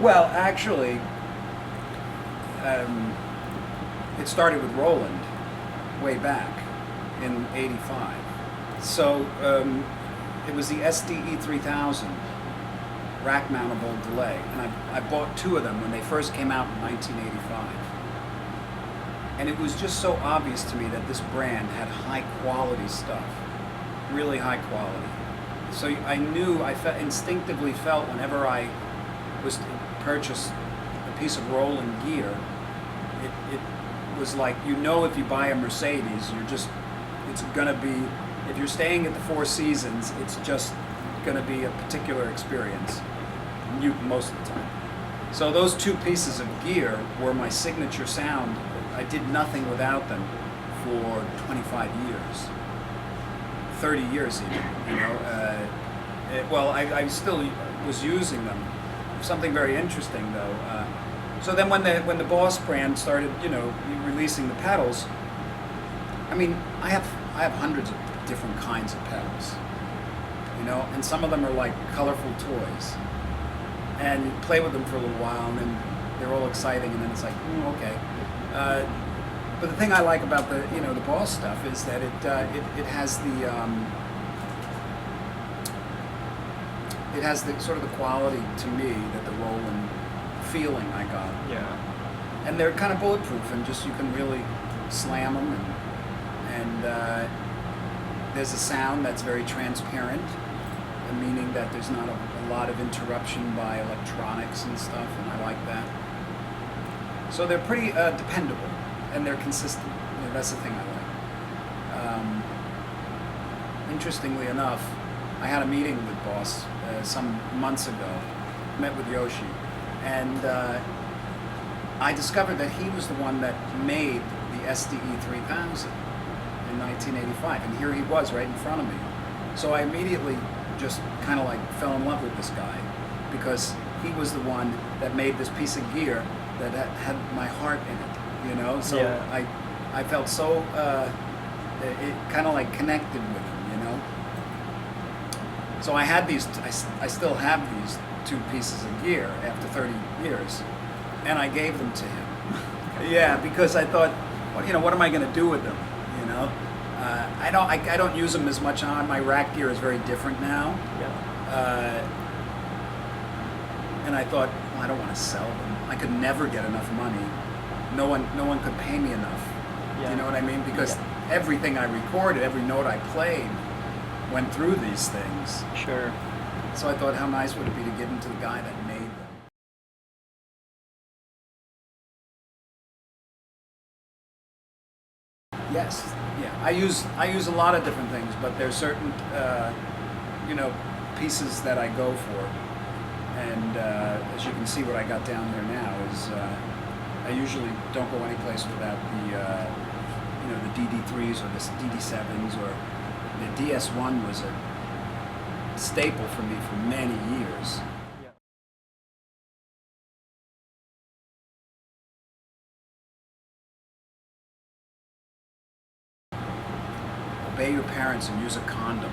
Well, actually, it started with Roland way back in '85. So it was the SDE 3000 rack mountable delay, and I bought two of them when they first came out in 1985. And it was just so obvious to me that this brand had high quality stuff, really high quality. So I knew, instinctively felt whenever I was to purchase a piece of Roland gear, it was like, you know, if you buy a Mercedes, it's gonna be, if you're staying at the Four Seasons, it's just gonna be a particular experience, most of the time. So those two pieces of gear were my signature sound. I did nothing without them for 25 years, 30 years even, you know. I still was using them. Something very interesting though. So then when the Boss brand started, you know, releasing the pedals, I mean, I have hundreds of different kinds of pedals, you know, and some of them are like colorful toys. And you play with them for a little while, and then they're all exciting, and then it's like, okay. But the thing I like about the Boss stuff is that it has the sort of the quality to me that the Roland feeling I got. Yeah. And they're kind of bulletproof, and just you can really slam them, and there's a sound that's very transparent, meaning that there's not a lot of interruption by electronics and stuff, and I like that. So they're pretty dependable, and they're consistent. You know, that's the thing I like. Interestingly enough, I had a meeting with Boss some months ago, met with Yoshi, and I discovered that he was the one that made the SDE 3000 in 1985, and here he was right in front of me. So I immediately just kind of like fell in love with this guy, because he was the one that made this piece of gear that had my heart in it, you know. So yeah. I felt so it kind of like connected with him, you know. So I had these. I still have these two pieces of gear after 30 years, and I gave them to him. Yeah, because I thought, well, you know, what am I going to do with them? You know, I don't use them as much on my rack gear is very different now. Yeah. And I thought, well, I don't want to sell them. I could never get enough money. No one could pay me enough. Yeah. You know what I mean? Because everything I recorded, every note I played, went through these things. Sure. So I thought, how nice would it be to give them to the guy that made them? Yes. Yeah. I use a lot of different things, but there's certain pieces that I go for. And as you can see, what I got down there now is I usually don't go anyplace without the DD3s or the DD7s, or the DS1 was a staple for me for many years. Obey your parents and use a condom.